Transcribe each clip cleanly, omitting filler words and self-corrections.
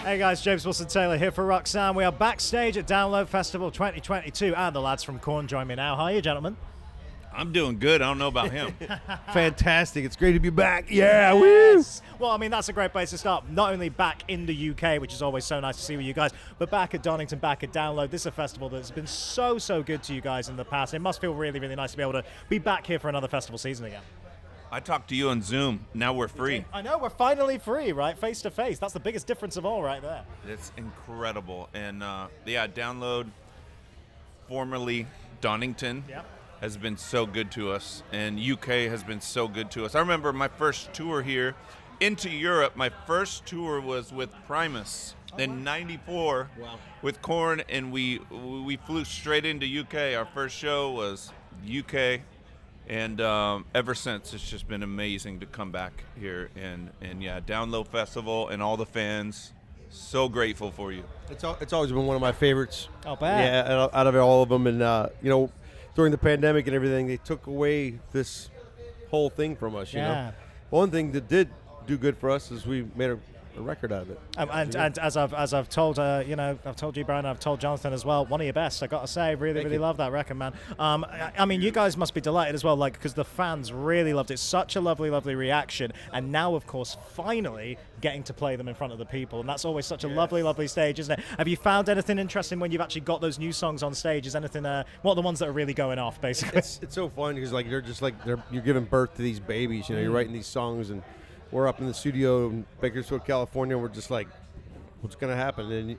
Hey guys, James Wilson-Taylor here for Roxanne. We are backstage at Download Festival 2022 and the lads from Korn join me now. How are you, gentlemen? I'm doing good. I don't know about him. Fantastic. It's great to be back. Yeah, yes. Well, I mean, that's a great place to start. Not only back in the UK, which is always so nice to see with you guys, but back at Donington, back at Download. This is a festival that's been so good to you guys in the past. It must feel really, really nice to be able to be back here for another festival season again. I talked to you on Zoom. Now we're free. I know, we're finally free, right? Face to face. That's the biggest difference of all right there. It's incredible. And yeah, Download, formerly Donington, has been so good to us. And UK has been so good to us. I remember my first tour here into Europe. My first tour was with Primus in '94 with Korn, and we flew straight into UK. Our first show was UK. And ever since, it's just been amazing to come back here and yeah, Download Festival and all the fans. So grateful for you. It's always been one of my favorites. Oh, bad. Yeah, out of all of them. And, you know, during the pandemic and everything, they took away this whole thing from us, you know. One thing that did do good for us is we made a record out of it. And as I've told I've told you, Brian, I've told Jonathan as well, one of your best. I got to say, really love that record, man. I mean, you guys must be delighted as well, like, because the fans really loved it. Such a lovely reaction, and now, of course, finally getting to play them in front of the people, and that's always such a lovely stage, isn't it? Have you found anything interesting when you've actually got those new songs on stage? Is anything? What are the ones that are really going off, basically? It's so fun because like they're just like you're giving birth to these babies. You know, you're writing these songs and. We're up in the studio in Bakersfield, California. We're just like, what's going to happen? And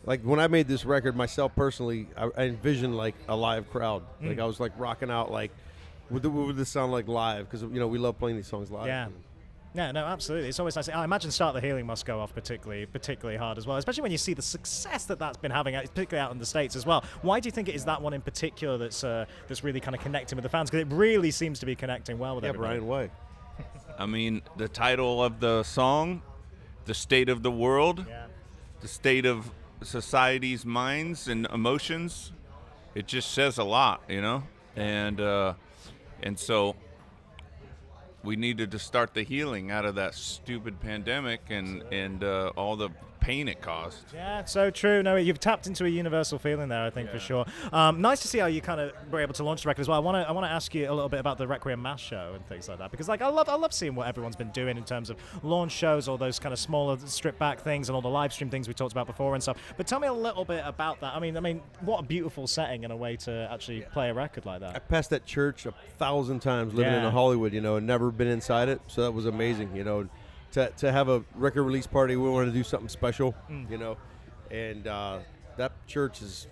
like when I made this record myself personally, I envisioned like a live crowd. Like I was like rocking out like, what would this sound like live? Because, you know, we love playing these songs live. Yeah, no, absolutely. It's always nice. I imagine Start the Healing must go off particularly hard as well, especially when you see the success that's been having, particularly out in the States as well. Why do you think it is that one in particular that's really kind of connecting with the fans? Because it really seems to be connecting well with everybody. Brian, why? I mean, the title of the song, The State of the World, the state of society's minds and emotions, it just says a lot, you know? And so we needed to start the healing out of that stupid pandemic and all the pain it caused. Yeah, so true. No, you've tapped into a universal feeling there, I think, for sure. Nice to see how you kind of were able to launch the record as well. I want to ask you a little bit about the Requiem Mass show and things like that, because like I love seeing what everyone's been doing in terms of launch shows, all those kind of smaller stripped back things and all the live stream things we talked about before and stuff. But tell me a little bit about that. I mean, what a beautiful setting and a way to actually play a record like that. I passed that church 1,000 times living in Hollywood, you know, and never been inside it, so that was amazing, you know. To have a record release party, we wanted to do something special, you know, and that church is,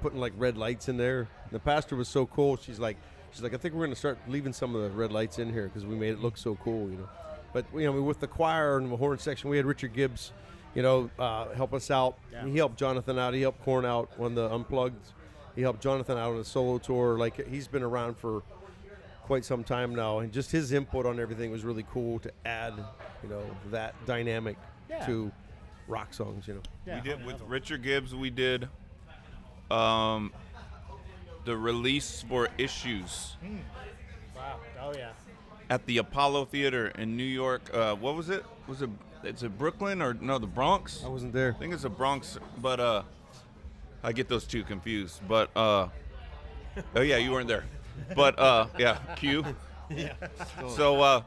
putting like red lights in there. The pastor was so cool. She's like, I think we're going to start leaving some of the red lights in here because we made it look so cool, you know. But, you know, with the choir and the horn section, we had Richard Gibbs, you know, help us out. Yeah. He helped Jonathan out. He helped Korn out on the Unplugged. He helped Jonathan out on a solo tour. Like, he's been around for quite some time now, and just his input on everything was really cool to add, you know, that dynamic to rock songs, you know. We did with Richard Gibbs. We did the release for Issues. Wow! Oh yeah. At the Apollo Theater in New York. What was it? It's Brooklyn or no? The Bronx. I wasn't there. I think it's the Bronx, but I get those two confused. But oh yeah, you weren't there. But yeah, Q. Yeah. So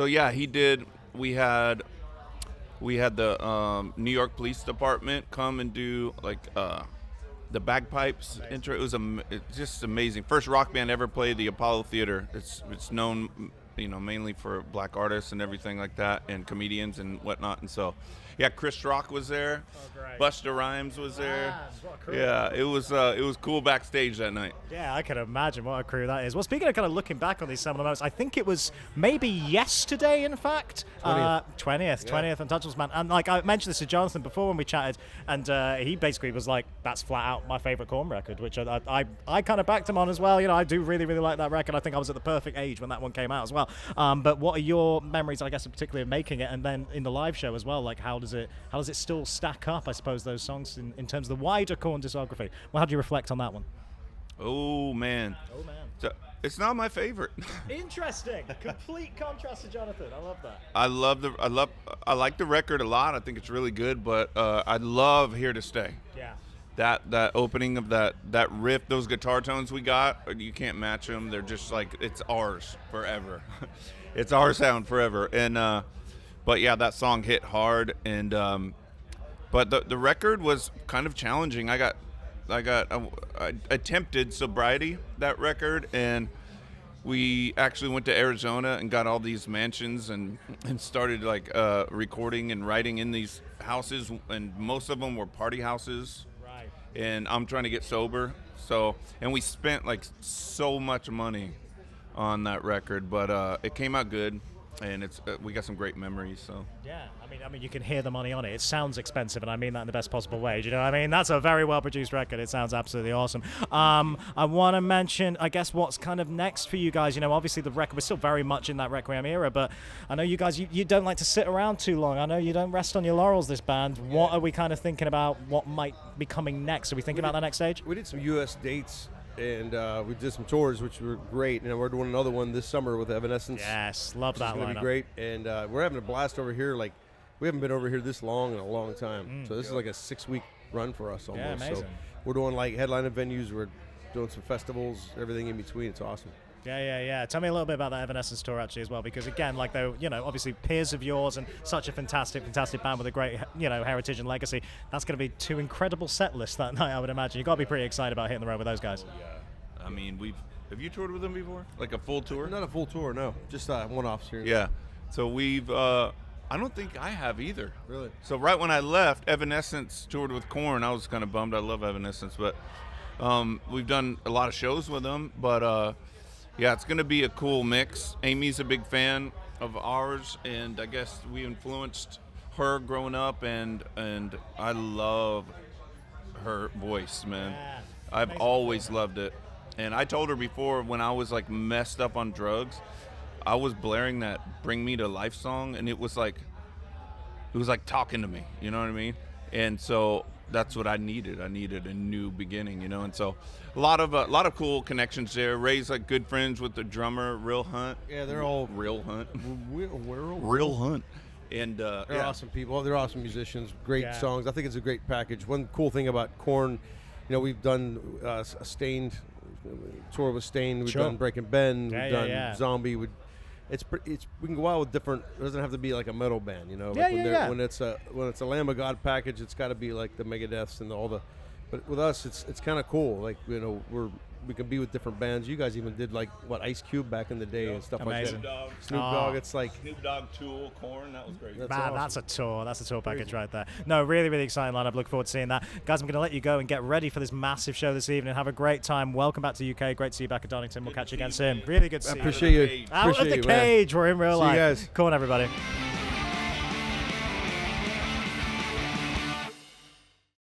yeah, he did. We had the New York Police Department come and do like the bagpipes intro. It was it's just amazing. First rock band ever played the Apollo Theater. It's known, you know, mainly for black artists and everything like that, and comedians and whatnot. And so, yeah, Chris Rock was there. Oh, great. Busta Rhymes was there. What a crew. Yeah, it was cool backstage that night. Yeah, I can imagine what a crew that is. Well, speaking of kind of looking back on these seminal moments, I think it was maybe yesterday, in fact. 20th Untouchables, man. And like I mentioned this to Jonathan before when we chatted, and he basically was like, that's flat out my favorite Korn record, which I kind of backed him on as well. You know, I do really like that record. I think I was at the perfect age when that one came out as well. But what are your memories, I guess, particularly of making it, and then in the live show as well? Like, how does it still stack up, I suppose, those songs in terms of the wider Korn discography? Well, how do you reflect on that one? Oh man. Oh man. So It's not my favorite. Interesting. Complete contrast to Jonathan. I love that. I like the record a lot. I think it's really good, but I love Here to Stay. Yeah. That opening of that riff, those guitar tones we got, you can't match them. They're just like, it's ours forever. It's our sound forever. And but yeah, that song hit hard. And but the record was kind of challenging. I attempted sobriety that record, and we actually went to Arizona and got all these mansions and started like recording and writing in these houses, and most of them were party houses. Right. And I'm trying to get sober, and we spent like so much money on that record, but it came out good, and it's we got some great memories. So yeah, I mean, you can hear the money on it. It sounds expensive, and I mean that in the best possible way. Do you know what I mean? That's a very well produced record. It sounds absolutely awesome. I want to mention, I guess, what's kind of next for you guys. You know, obviously the record, we're still very much in that Requiem era, but I know you guys, you don't like to sit around too long. I know you don't rest on your laurels, this band. Yeah. What are we kind of thinking about? What might be coming next? Are we thinking about that next stage? We did some U.S. dates. And we did some tours, which were great. And we're doing another one this summer with Evanescence. Yes, love that lineup. It's going to be great. And we're having a blast over here. Like, we haven't been over here this long in a long time. So this is like a 6-week run for us almost. Yeah, amazing. So we're doing like headlining venues. We're doing some festivals, everything in between. It's awesome. Yeah. Tell me a little bit about that Evanescence tour actually as well, because again, like though, you know, obviously peers of yours and such a fantastic band with a great, you know, heritage and legacy. That's going to be 2 incredible set lists that night, I would imagine. You've got to be pretty excited about hitting the road with those guys. Oh, yeah. I mean, have you toured with them before? Like a full tour? Not a full tour, no. Just one-offs here. Yeah. So we've, I don't think I have either. Really? So right when I left, Evanescence toured with Korn. I was kind of bummed. I love Evanescence, but we've done a lot of shows with them. But yeah, it's going to be a cool mix. Amy's a big fan of ours, and I guess we influenced her growing up, and I love her voice, man. Yeah. I've always loved it. And I told her before, when I was like messed up on drugs, I was blaring that Bring Me to Life song, and it was like talking to me, you know what I mean? And so that's what I needed. I needed a new beginning, you know. And so a lot of cool connections there. Ray's like good friends with the drummer, Real Hunt. Yeah, they're all Real Hunt. Real Hunt. And they're awesome people. They're awesome musicians. Great songs. I think it's a great package. One cool thing about Korn, you know, we've done a Stained tour with Stained. We've done Breaking Ben. We've done Zombie. We can go out with different. It doesn't have to be like a metal band, you know. When it's a Lamb of God package, it's got to be like the Megadeths and all the. But with us, it's kind of cool. Like, you know, we can be with different bands. You guys even did like Ice Cube back in the day and stuff Amazing. like that. Snoop Dogg. It's like Snoop Dogg, Tool, Korn. That was great. Man, awesome. That's a tour package right there. No, really, really exciting lineup. Look forward to seeing that. Guys, I'm going to let you go and get ready for this massive show this evening. Have a great time. Welcome back to UK. Great to see you back at Donington. We'll catch you again soon. Really good to see you. Appreciate you. Out of the cage. We're in real life. See you guys. Come on, everybody.